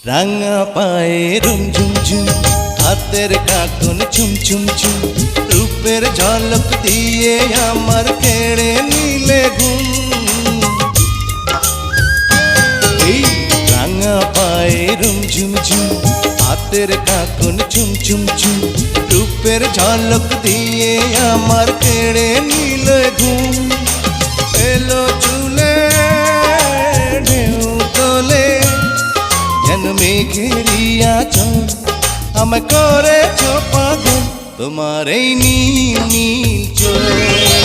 রাঙা পায়ে রুম ঝুম ঝুম, হাতের কাঁকন চুম চুম চুম, রূপের ঝলক দিয়ে আমার কেড়ে নিলে ঘুম। এই রাঙা পায়ে রুম ঝুম ঝুম, হাতের কাঁকন চুম চুম চুম, রূপের ঝলক দিয়ে আমার কেড়ে নিলে ঘুম। এলো চুলে ঢেউ তোলে যেন মেঘেরিয়া চল, আমায় করেছো পাগল তোমার এই নীল নীল চোখ।